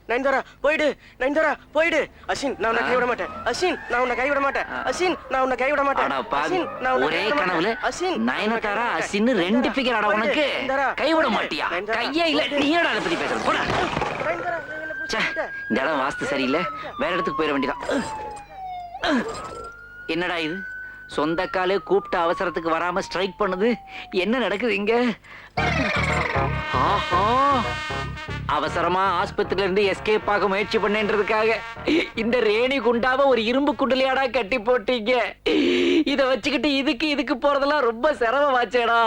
நயன்தாரா போயிடு, நயன்தாரா போயிடு. அசின், நான் உன்னை கைவிட மாட்டேன். அசின், நான் உன்னை கைவிட மாட்டேன். அசின், நான் உன்னை கைவிட மாட்டேன். அசின், நான் உன்னை ஒரே கனவுல நயனதாரா அசின் ரெண்டு பிகர் அட உனக்கு கைவிட மாட்டியா? கையே இல்ல, நீயோட அதை பத்தி பேசுற போடா. இந்த இடம் வாஸ்து சரியில்லை, வேற இடத்துக்கு போயிட வேண்டியதான். என்னடா இது, சொந்த காலே கூப்பிட்ட அவசரத்துக்கு வராம ஸ்ட்ரைக் பண்ணுது. என்ன நடக்குது இங்க? அவசரமா ஆஸ்பத்திரியில இருந்து எஸ்கேப் ஆக முயற்சி பண்ணேன்றதுக்காக இந்த ரேணி குண்டாவ ஒரு இரும்பு குண்டலியாடா கட்டி போட்டீங்க. இத வச்சுக்கிட்டு இதுக்கு போறதெல்லாம் ரொம்ப சிரமமாச்சேடா.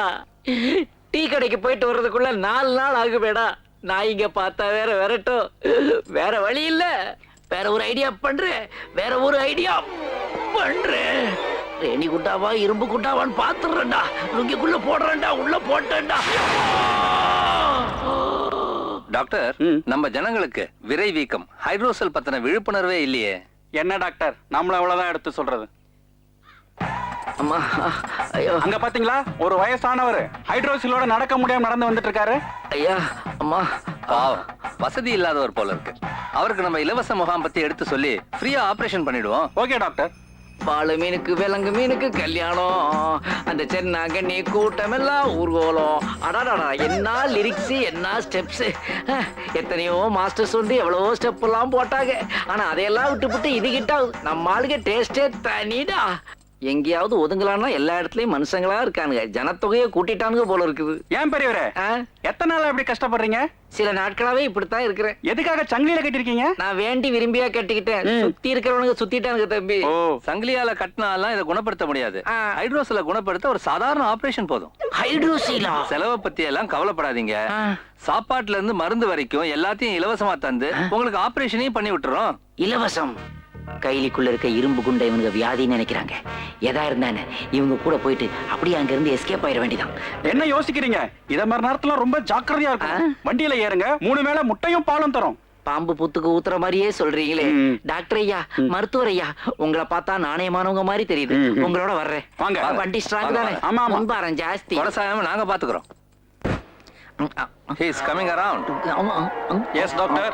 டீ கடைக்கு போயிட்டு வர்றதுக்குள்ள 4 நாள் ஆகுமேடா. நான் இங்க பார்த்தா வேற விரட்டும், வேற வழி இல்ல. வேற ஒரு ஐடியா பண்றேன், வேற ஒரு ஐடியா பண்றேன். ரேணி குண்டாவா இரும்பு குண்டாவான்னு பாத்துறேன்டா. லுங்கிக்குள்ள போடுறேன்டா, உள்ள போட்டேன்டா. டாக்டர், நம்ம ஜனங்களுக்கு விரை வீக்கம், ஹைட்ரோசல் பத்தின விழிப்புணர்வே இல்லையே. என்ன டாக்டர், நம்மள அவ்வளவுதான் எடுத்து சொல்றது. அம்மா, ஐயோ, அங்க பாத்தீங்களா ஒரு வயசானவர் ஹைட்ரோசிலோட நடக்க முடியாம நடந்து வந்துட்டு இருக்காரு. ஐயா, அம்மா. பாவம், வசதி இல்லாதவர் போல இருக்கு. அவருக்கு நம்ம இலவச முகாம் பத்தி எடுத்து சொல்லி ஃப்ரீயா ஆபரேஷன் பண்ணிடுவோம். Okay doctor. பாலு மீனுக்கு விலங்கு மீனுக்கு கல்யாணம், அந்த சென்னாங்கண்ணி கூட்டம் எல்லாம் ஊர்கோலம். அடாடா, என்ன லிரிக்ஸ், என்ன ஸ்டெப்ஸ். எத்தனையோ மாஸ்டர்ஸ் வந்து எவ்வளவோ ஸ்டெப் எல்லாம் போட்டாங்க. ஆனா அதையெல்லாம் விட்டு இதுகிட்ட நம்ம ஆளுங்க டேஸ்டே தனிடா. எங்கேயாவது ஒதுங்கலான்னா எல்லா இடத்துலயும் மனுஷங்களா இருக்கானுங்க. ஜனத்தொகையை கூட்டிட்டானுங்க போல இருக்குது. ஏன் பெரியவரே, எத்தனை நாள் எப்படி கஷ்டப்படுறீங்க? சில நாட்களாவே இப்படித்தான் இருக்கிறேன். எதுக்காக சங்கிலியில கட்டிருக்கீங்க? நான் வேண்டி விரும்பியா கட்டிக்கிட்டேன். சுத்தி இருக்கிறவனுங்க சுத்திட்டானுங்க தம்பி. சங்கிலியால கட்டினாலாம் இதை குணப்படுத்த முடியாது. ஹைட்ரோசில குணப்படுத்த ஒரு சாதாரண ஆபரேஷன் போதும். ஹைட்ரோசிலா? செலவை பத்தி எல்லாம் கவலைப்படாதீங்க. சாப்பாட்டுல இருந்து மருந்து வரைக்கும் எல்லாத்தையும் இலவசமா தந்து உங்களுக்கு ஆபரேஷனையும் பண்ணி விட்டுறோம். இலவசம்? கைலிக்குள்ள இருக்க இரும்பு குண்டை இவங்க வியாதின்னு நினைக்கிறாங்க. எதா இருந்தானே இவங்க கூட போயிட்டு அப்படியே அங்க இருந்து எஸ்கேப் ஆயிட வேண்டியதான். என்ன யோசிக்கிறீங்க? இத மாதிரி நேரத்துல ரொம்ப ஜாக்கிரதையா இருக்கும். வண்டியில ஏறுங்க, 3 வேளை முட்டையும் பாலும் தரும். பாம்பு புத்துக்கு ஊத்துற மாதிரியே சொல்றீங்களே. டாக்டர் ஐயா, மருத்துவர் ஐயா, உங்களை பார்த்தா நாணயமானவங்க மாதிரி தெரியுது. உங்களோட வர்றேன். வண்டி ஸ்ட்ராங் தானே? ஆமா, முன்பாரம் ஜாஸ்தி. நாங்க பாத்துக்கிறோம். He is coming around. Yes, doctor.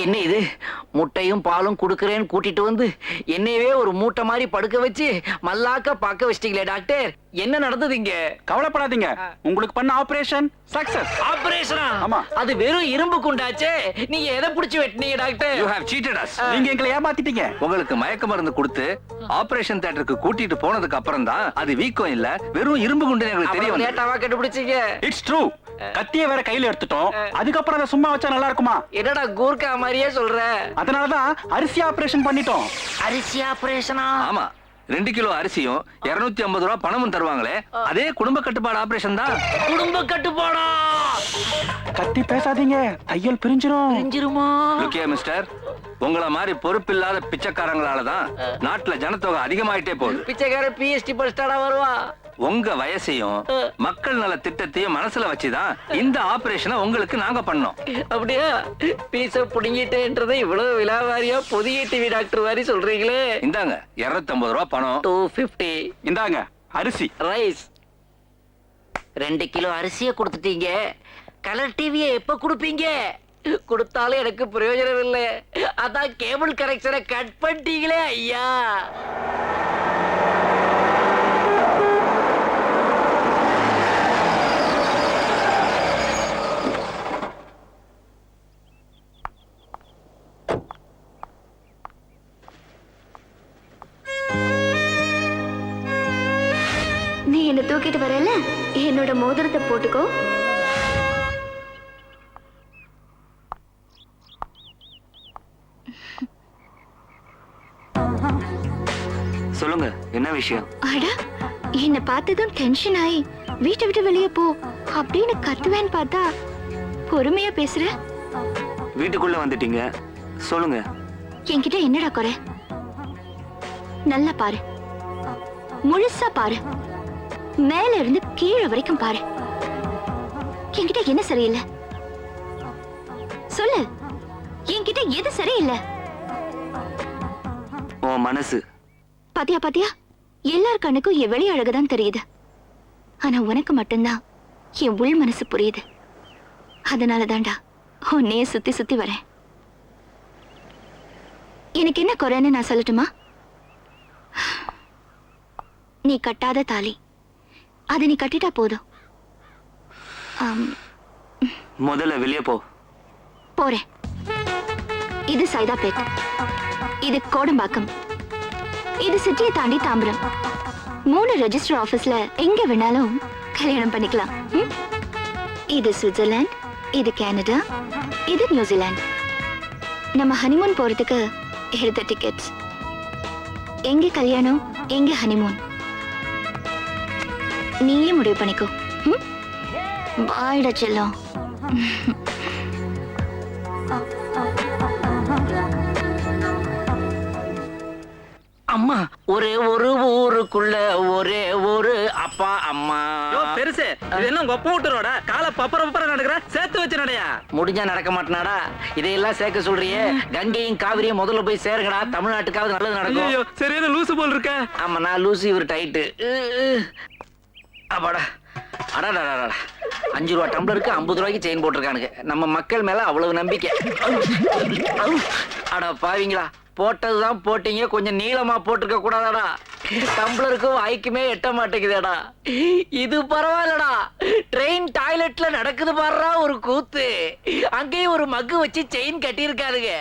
என்ன இது, முட்டையும் பாலும் குடுக்கறேன்னு கூட்டிட்டு வந்து என்னையவே ஒரு மூட்டை மாதிரி படுக்க வச்சு மல்லாக்க பாக்க வச்சிட்டீங்களே டாக்டர். என்ன நடந்தது இங்க? கவலைப்படாதீங்க, உங்களுக்கு பண்ண ஆபரேஷன் சக்சஸ். ஆபரேஷனா? ஆமா. அது வெறும் இரும்பு குண்டாச்சே. நீங்க எதை புடிச்சு வெட்டினீங்க doctor? You have cheated us. நீங்க எங்களை ஏமாத்திட்டீங்க. உங்களுக்கு மயக்க மருந்து கொடுத்து ஆபரேஷன் தியேட்டருக்கு கூட்டிட்டு போனதுக்கு அப்புறம் தான் அது வீக்கம் இல்ல, வெறும் இரும்பு குண்டுன்னு எங்களுக்கு தெரியும். லேட்டாவா கண்டுபிடிச்சீங்க. It's true. கத்திய வேற கையில எடுத்துட்டோம். அதுக்கப்புறம் அதை சும்மா வச்சா நல்லா இருக்குமா? என்னடா கூர்க்கா மாதிரியே சொல்ற? அதனாலதான் அரிசி ஆபரேஷன் பண்ணிட்டோம். அரிசி ஆபரேஷனா? ஆமா, 2 கிலோ அரிசியும் 250 ரூபாய் பணமும் தருவாங்களே, அதே குடும்ப கட்டுப்பாடு ஆபரேஷன் தான். குடும்ப கட்டுப்பாடா? கத்தி பேசாதீங்க, தையல் பிரிஞ்சிருமா? லுக்கியா மிஸ்டர், உங்கள மாதிரி பொறுப்பில்லாத பிச்சைக்காரங்களால தான் நாட்டுல ஜனத்தொகை அதிகமாயிட்டே போகுது. பிச்சைக்கார பிஎஸ்டி படிச்சாடா வருவா? உங்க வயசையும் மக்கள் நல திட்டத்தையும் மனசுல வச்சுதான் இந்த ஆபரேஷனை உங்களுக்கு நாங்க பண்ணோம். அப்படியா? பீச புடிங்கிட்டேன்றதை இவ்வளவு விலாவாரியா புதிய டிவி டாக்டர் மாதிரி சொல்றீங்களே. இந்தாங்க 250 ரூபாய் பணம். 250. இந்தாங்க அரிசி, ரைஸ். 2 கிலோ அரிசியை கொடுத்துட்டீங்க. கலர் டிவியை எப்ப கொடுப்பீங்க? கொடுத்தாலும் எனக்கு பிரயோஜனம் இல்லை. அதான் கேபிள் கனெக்ஷனை கட் பண்ணிட்டீங்களே ஐயா. நீ என்ன தூக்கிட்டு வரல, என்னோட மோதிரத்தை போட்டுக்கோ. சொல்லுங்க, என்ன விஷயம்? அட, என்ன பார்த்ததும் டென்ஷன் ஆயி வீட்டை விட்டு வெளியே போ அப்படின்னு கத்துவேன்னு பார்த்தா பொறுமையா பேசுற. வீட்டுக்குள்ள வந்துட்டீங்க, சொல்லுங்க. என்கிட்ட என்னடா குறை? நல்லா பாரு, முழுசா பாரு, மேல இருந்து கீழே வரைக்கும் பாரு. என்கிட்ட என்ன சரியில்லை சொல்லு. என்கிட்ட எது சரியில்லை? உன் மனசு. பாத்தியா பாத்தியா, எல்லார் கண்ணுக்கும் என் வெளி அழகுதான் தெரியுது. ஆனா உனக்கு மட்டும்தான் என் உள் மனசு புரியுது. அதனால தான்டா உன்னையே சுத்தி சுத்தி வரேன். எனக்கு என்ன குறைன்னு நான் சொல்லட்டுமா? நீ கட்டாத தாலி, அதை நீ கட்டிட்டா போதும். முதல்ல வெளியே போ. போறேன். இது சைதாப்பேட், இது கோடம்பாக்கம், இது சிட்டியை தாண்டி தாம்பரம். 3 ரெஜிஸ்டர் ஆபீஸ்ல எங்க வேணாலும் கல்யாணம் பண்ணிக்கலாம். இது சுவிட்சர்லாந்து, இது கனடா, இது நியூசிலாந்து. நம்ம ஹனிமூன் போறதுக்கு எடுத்த டிக்கெட்ஸ். எங்க கல்யாணம், எங்க ஹனிமூன், நீயே முடிவு பண்ணிக்கோ. பாய்டா செல்லம். அம்மா, ஒரே ஒரு ஊருக்குள்ள ஒரே ஒரு அப்பா அம்மா. பெருசு இது என்ன உங்க அப்பா விட்டுறோட காலை பப்பர நடக்கிற சேர்த்து வச்சு நடையா? முடிஞ்சா நடக்க மாட்டேனாடா? இதையெல்லாம் சேர்க்க சொல்றியே, கங்கையும் காவிரியும் முதல்ல போய் சேருங்கடா, தமிழ்நாட்டுக்காவது நல்லது நடக்கும். சரியான லூசு போல் இருக்க. ஆமா, நான் லூசு, இவர் டைட்டு. அப்பாடா, அடாடா, 5 ரூபா டம்ளருக்கு 50 ரூபாய்க்கு செயின் போட்டிருக்கானுங்க. நம்ம மக்கள் மேல அவ்வளவு நம்பிக்கை. அடா பாவீங்களா, போட்டதுதான் போட்டீங்க, கொஞ்சம் நீளமா போட்டிருக்க கூடாதாடா? டம்ளருக்கும் வாய்க்குமே எட்ட மாட்டேங்குதேடா. இது பரவாயில்லடா, ட்ரெயின் டாய்லெட்ல நடக்குது பாடுறா ஒரு கூத்து. அங்கேயும் ஒரு மக்கு வச்சு செயின் கட்டியிருக்காருங்க.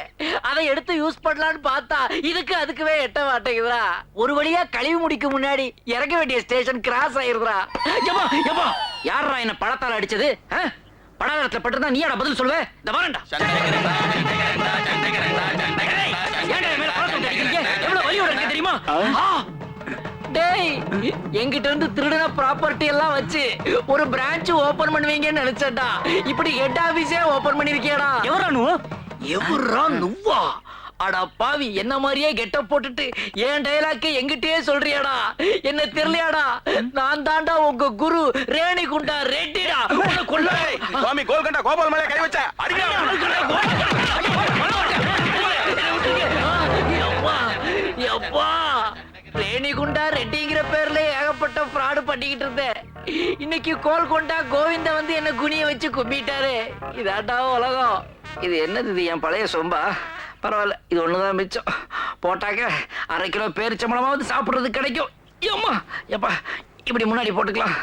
அதை எடுத்து யூஸ் பண்ணலான்னு பார்த்தா இதுக்கு அதுக்குவே எட்ட மாட்டேங்குதா? ஒரு வழியா கழிவு முடிக்க முன்னாடி இறங்க வேண்டிய ஸ்டேஷன் கிராஸ் ஆயிருதுடா. யாரா என்ன பழத்தால அடிச்சது? படாதத்துல பட்டிருந்தா நீ பதில் சொல்லுவே? இந்த வரேன்டா. எவ்வளவு வலி உனக்கு தெரியுமா? டேய், என்கிட்ட இருந்து திருடின ப்ராப்பர்ட்டி எல்லாம் வச்சு ஒரு பிரான்ச் ஓபன் பண்ணுவீங்கன்னு நினைச்சேன்டா. இப்படி ஹெட் ஆபீஸே ஓபன் பண்ணிருக்கியடா. எவரா நுவா? அடா பாவி, என்ன மாதிரியே கெட்டப் போட்டுட்டு என் டயலாக் எங்கிட்டயே சொல்றியாடா? என்ன தெரியலையாடா? நான் தாண்டா உங்க குரு ரேணிகுண்டா ரெட்டிடா. சுவாமி கோல்கண்டா கோபால் மேலே கை வச்ச ரேணிகுண்டா ரெட்டிங்கிற பேர்ல ஏகப்பட்ட ஃப்ராடு பண்ணிக்கிட்டு இருந்தேன். இன்னைக்கு கோல்கொண்டா கோவிந்த வந்து என்ன குனிய வச்சு கும்பிட்டாரு. இதாட்டா உலகம். இது என்னது? இது என் பழைய சொம்பா? பரவாயில்ல, இது ஒண்ணுதான் மிச்சம். போட்டாக்க 1/2 கிலோ பேரிச்சம்பளமாவது சாப்பிடுறது கிடைக்கும். ஏம்மா எப்பா, இப்படி முன்னாடி போட்டுக்கலாம்.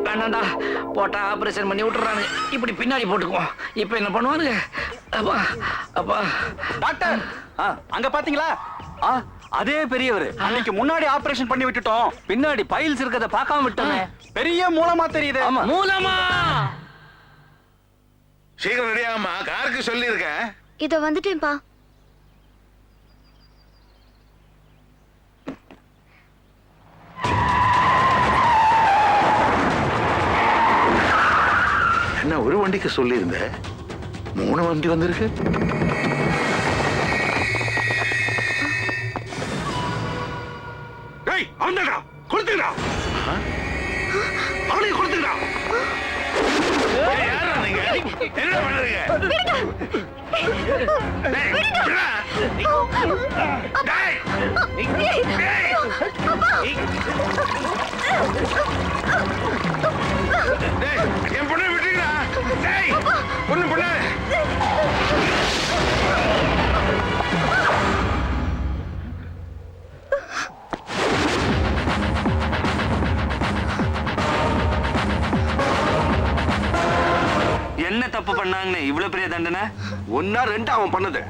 வேண்டாண்டா, போட்டா ஆபரேஷன் பண்ணி விட்டுறானுங்க. இப்படி பின்னாடி போட்டுக்குவோம். இப்ப என்ன பண்ணுவானுங்க? அப்பா அப்பா. டாக்டர், அங்க பாத்தீங்களா? அதே பெரியவர். அன்னைக்கு முன்னாடி ஆபரேஷன் பண்ணி விட்டுட்டோம், பின்னாடி பைல்ஸ் இருக்கத பார்க்காம விட்டோமே. பெரிய மூலமா தெரியுது. ஆமா, மூலமா. சீக்கிரம் ரெடியாமா, காருக்கு சொல்லி இருக்கேன். இத வந்துட்டேன்பா. என்ன ஒரு வண்டிக்கு சொல்லி இருந்த, 3 வண்டி வந்திருக்கு. அவன்டா கொடுத்துடா, அவனையும் கொடுத்துடா. யாரா நீங்க? என்ன பண்றீங்க? என் பொண்ணை விட்டுறா. பொண்ணு பொண்ணு என்ன தப்பு பண்ணாங்கன்னு இவ்வளவு பெரிய தண்டனை? 1 2 அவன் பண்ணது.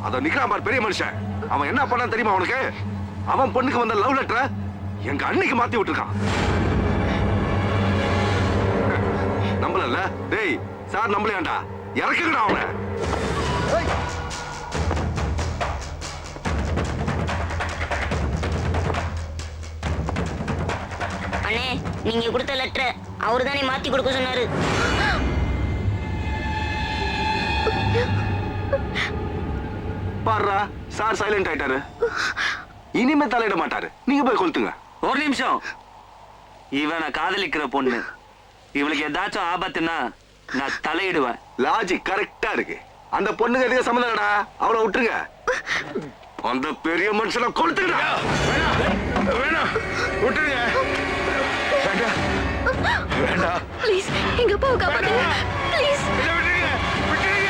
அத நிக்கிறான் பாரு பெரிய மனுஷன். அவன் என்ன பண்ணான் தெரியுமா அவனுக்கு? அவன் பொண்ணுக்கு வந்த லவ் லெட்டரை எங்க அன்னைக்கு மாத்தி விட்டுருக்கான். நம்பல? டேய் சார், நம்பலையாண்டா? இறக்குங்கடா அவனை. அண்ணே, நீங்க கொடுத்த லெட்டர் அவரு தானே மாத்தி கொடுக்க சொன்னாரு. பாருடா, சார் சைலண்ட் ஆயிட்டாரு. இனிமே தலையிட மாட்டாரு. நீங்க போய் கொளுத்துங்க. ஒரு நிமிஷம். இவனை காதலிக்கிற பொண்ணு, இவளுக்கு ஏதாச்சும் ஆபத்துன்னா நான் தலையிடுவேன். லாஜிக் கரெக்டா இருக்கு. அந்த பொண்ணுக்கு எதுக்கு சம்மந்தம் இல்லடா, அவளை விட்டுருங்க. அந்த பெரிய மனுஷனை கொளுத்துங்கடா. வேணாம், விட்டுருங்க. வேண்டாம், வேண்டாம். ப்ளீஸ், எங்க அப்பாவை காப்பாத்துங்க. ப்ளீஸ். விட்டுருங்க, விட்டுருங்க.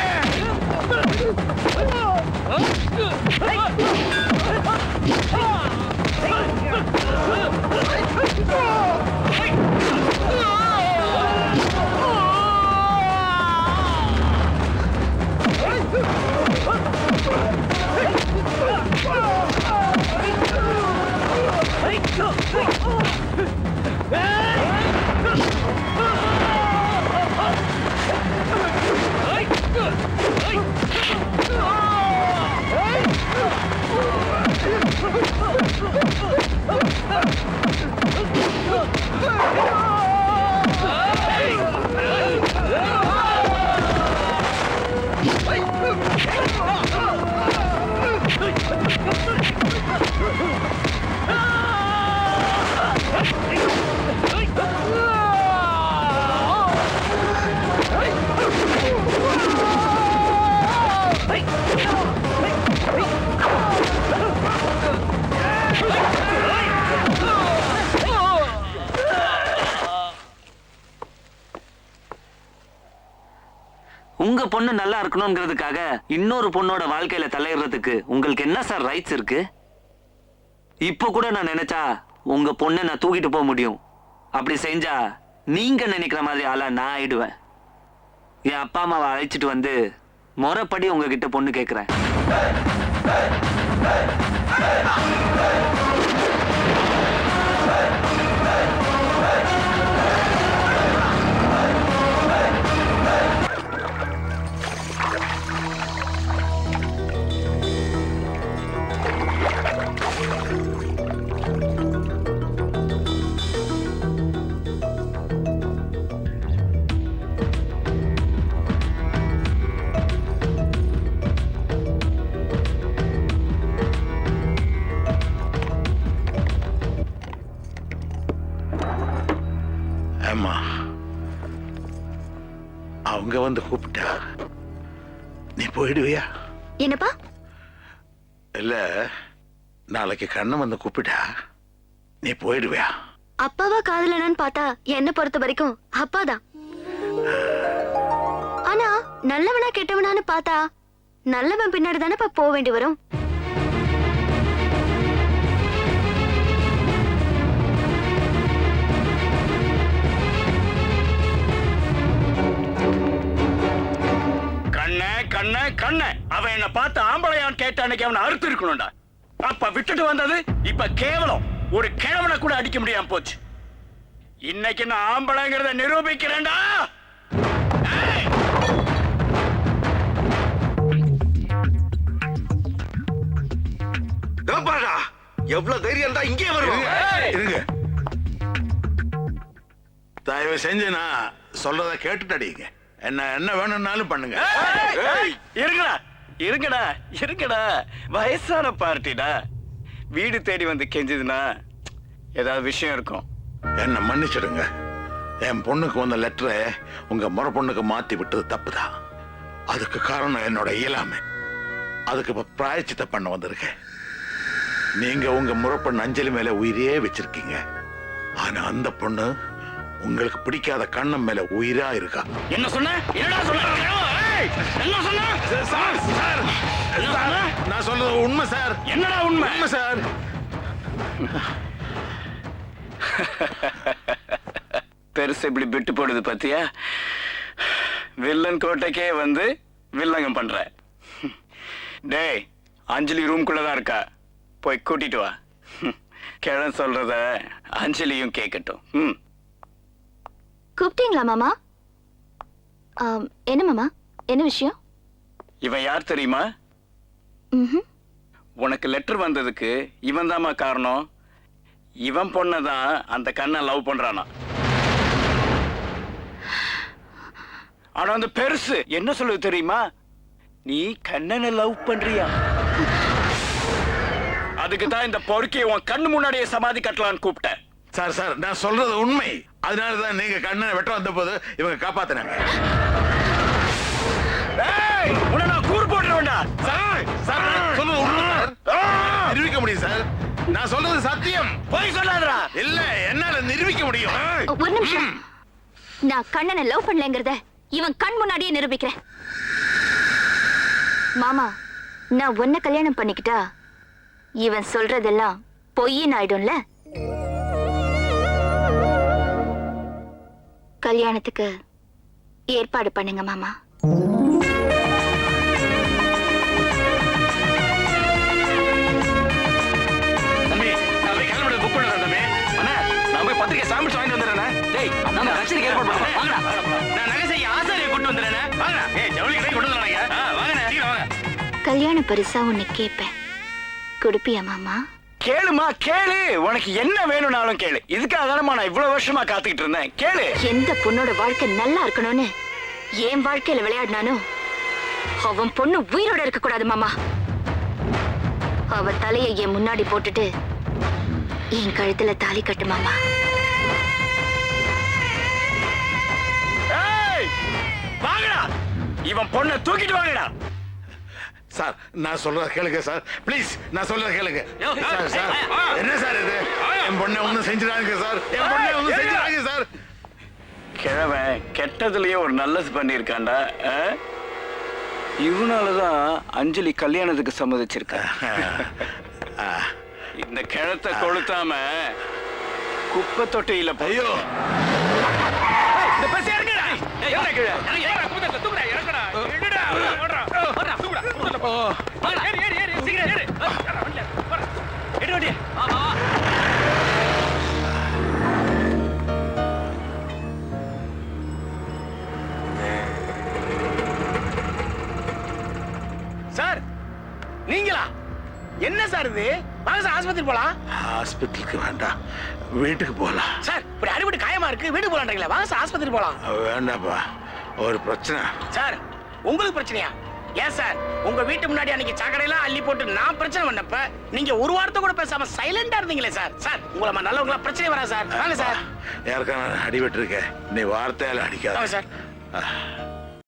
உங்க பொண்ணு நல்லா இருக்கணும்ங்கிறதுக்காக இன்னொரு பொண்ணோட வாழ்க்கையில தலையிடுறதுக்கு உங்களுக்கு என்ன சார் ரைட்ஸ் இருக்கு? இப்ப கூட நான் நினைச்சா உங்க பொண்ணை நான் தூக்கிட்டு போக முடியும். அப்படி செஞ்சா நீங்க நினைக்கிற மாதிரி ஆளா நான் ஆயிடுவேன். என் அப்பா அம்மாவை அழைச்சிட்டு வந்து முறைப்படி உங்ககிட்ட பொண்ணு கேட்கிறேன். அம்மா அவங்க வந்து கூப்பிட்டா நீ போயிடுவியா? என்னப்பா? இல்ல நாளைக்கு கண்ணன் வந்து கூப்பிட்டா நீ போயிடுவியா? அப்பாவா காதலனான்னு பார்த்தா என்ன பொறுத்த வரைக்கும் அப்பாதான். ஆனா நல்லவனா கெட்டவனான்னு பார்த்தா நல்லவன் பின்னாடி தானே போக வேண்டி வரும். கண்ண அவன் என்ன பார்த்து ஆம்பளையான்னு கேட்ட அன்னைக்கு அவனை அறுத்து இருக்கணும்டா. அப்ப விட்டுட்டு வந்தது இப்ப கேவலம் ஒரு கிழவனை கூட அடிக்க முடியாம போச்சு. இன்னைக்கு நான் ஆம்பளைங்கிறத நிரூபிக்கிறேன்டா. எவ்வளவு தைரியம் தான் இங்கே வருவாங்க. இருங்க, தயவு செஞ்சு நான் சொல்றத கேட்டுட்டு அடிங்க. என்ன வேணும்னாலும் பண்ணுங்க. இருங்கடா இருங்கடா இருங்கடா, வயசான பார்ட்டிடா. வீடு தேடி வந்து கெஞ்சதுன்னா ஏதாவது விஷயம் இருக்கும். என்ன மன்னிச்சிடுங்க. என் பொண்ணுக்கு வந்த லெட்டரை உங்க முறை பொண்ணுக்கு மாத்தி விட்டது தப்புதான். அதுக்கு காரணம் என்னோட இயலாமை. அதுக்கு இப்ப பிராயச்சித்த பண்ண வந்திருக்கேன். நீங்க உங்க முறை பொண்ணு அஞ்சலி மேல உயிரே வச்சிருக்கீங்க. ஆனா அந்த பொண்ணு உங்களுக்கு பிடிக்காத கண்ணன் மேல உயிரா இருக்கா. என்ன சொன்ன? என்னடா சொன்ன? என்ன சொன்ன? சார், நான் சொல்றது உண்மை சார். என்னடா உண்மை? உண்மை சார். பெருசு இப்படி விட்டு போடுது பத்தியா? வில்லன் கோட்டைக்கே வந்து வில்லங்கம் பண்ற. டேய், அஞ்சலி ரூம்குள்ளதான் இருக்கா, போய் கூட்டிட்டு வா. கிழன் சொல்றத அஞ்சலியும் கேட்கட்டும். கூப்பிட்டீங்களா மாமா? என்ன மாமா, என்ன விஷயம்? இவன் யார் தெரியுமா? உனக்கு லெட்டர் வந்ததுக்கு இவன் தாமா காரணம். இவன் பொண்ணதான் அந்த கண்ணை லவ் பண்றானா. ஆனா அந்த பெருசு என்ன சொல்லுது தெரியுமா? நீ கண்ணனை லவ் பண்றியா? அதுக்கு தான் இந்த பொறுக்கி உன் கண்ணு முன்னாடியே சமாதி கட்டலான்னு கூப்பிட்டேன். சார் சார், நான் சொல்றது உண்மை. அதனாலதான் நீங்க கண்ணனை வெட்ட வந்த போது இவங்க காப்பாத்தினாங்க. உன்னை நான் கூறு போட்டுருவேன்டா. சார் சார், நான் சொல்றது உண்மை சார். நிரூபிக்க முடியும் சார். நான் சொல்றது சத்தியம். போய் சொல்லாதடா. இல்ல, என்னால நிரூபிக்க முடியும். ஒரு நிமிஷம். நான் கண்ணனை லவ் பண்ணலங்கிறத இவன் கண் முன்னாடியே நிரூபிக்கிறேன். மாமா, நான் உன்னை கல்யாணம் பண்ணிக்கிட்டா இவன் சொல்றதெல்லாம் பொய்யின் ஆயிடும்ல. கல்யாணத்துக்கு ஏற்பாடு பண்ணுங்க மாமா. தம்பி நான் போய் கிளம்பி புக் பண்ணுறேன் தம்பி. அண்ணா நான் போய் பத்திரிக்கை சாம்பிள்ஸ் வாங்கிட்டு வந்துடுறேன். டேய் நம்ம கச்சேரிக்கு ஏற்பாடு பண்ணுறோம். வாங்கடா. நான் நகை செய்ய ஆசாரியை கூட்டு வந்துடுறேன். வாங்கடா. ஏய் ஜவுளி கடைக்கு கொண்டு வந்துடுறாங்க. வாங்கண்ணே சீக்கிரம் வாங்க. கல்யாண பரிசா உன்னை கேட்பேன், கொடுப்பியா மாமா? கேளுமா கேளு, உனக்கு என்ன வேணும்னாலும் கேளு. இதுக்காக தானமா நான் இவ்வளவு வருஷமா காத்துக்கிட்டு இருந்தேன். கேளு. எந்த பொண்ணோட வாழ்க்கை நல்லா இருக்கணும்னு என் வாழ்க்கையில விளையாடினானோ அவன் பொண்ணு உயிரோட இருக்க கூடாது மாமா. அவ தலையை என் முன்னாடி போட்டுட்டு என் கழுத்துல தாலி கட்டு மாமா. ஏய் வாங்கடா, இவன் பொண்ணை தூக்கிட்டு வாங்கடா. சார் நான் சொல்றத கேளுங்க சார், ப்ளீஸ் நான் சொல்றத கேளுங்க. சார் சார் என்ன சார் இது? என் பொண்ணை ஒன்றும் செஞ்சிடாங்க சார், என் பொண்ணை ஒன்றும் செஞ்சிடாங்க சார். கிழவன் கெட்டதுலயும் ஒரு நல்லது பண்ணியிருக்காண்டா. இவனாலதான் அஞ்சலி கல்யாணத்துக்கு சம்மதிச்சிருக்கா. இந்த கிழத்தை கொளுத்தாம குப்பை தொட்டியில ஐயோ இந்த பஸ் இறங்குடா. என்ன கீழே? இறங்குடா, குப்பை தூக்குடா, இறங்குடா. இடுடா, ஓடுறா. ஓடுறா, தூக்குடா. ஏறு, ஏறு, ஏறு, சீக்கிரம் ஏறு. வண்டில, போடா. எடு வண்டிய. வா, வா, வா. சார் நீங்களா? என்ன சார் இது? வாங்க சார் ஆஸ்பத்திரி போலாம். ஹாஸ்பிட்டலுக்கு வேண்டாம், வீட்டுக்கு போகலாம். சார் இப்படி அடிபட்டு காயமா இருக்கு, வீட்டுக்கு போலான்றீங்களா? வாங்க சார் ஆஸ்பத்திரி போலாம். வேண்டாப்பா, ஒரு பிரச்சனை. சார் உங்களுக்கு பிரச்சனையா? ஏன் சார் உங்க வீட்டு முன்னாடி அன்னைக்கு சாக்கடையெல்லாம் அள்ளி போட்டு நான் பிரச்சனை பண்ணப்ப நீங்க ஒரு வார்த்தை கூட பேசாம சைலண்டா இருந்தீங்களே சார். சார் உங்களை நல்லவங்களா பிரச்சனை வரா சார். வாங்க சார். யாருக்கான அடிபட்டு இருக்க, நீ வார்த்தையால அடிக்காத வாங்க சார்.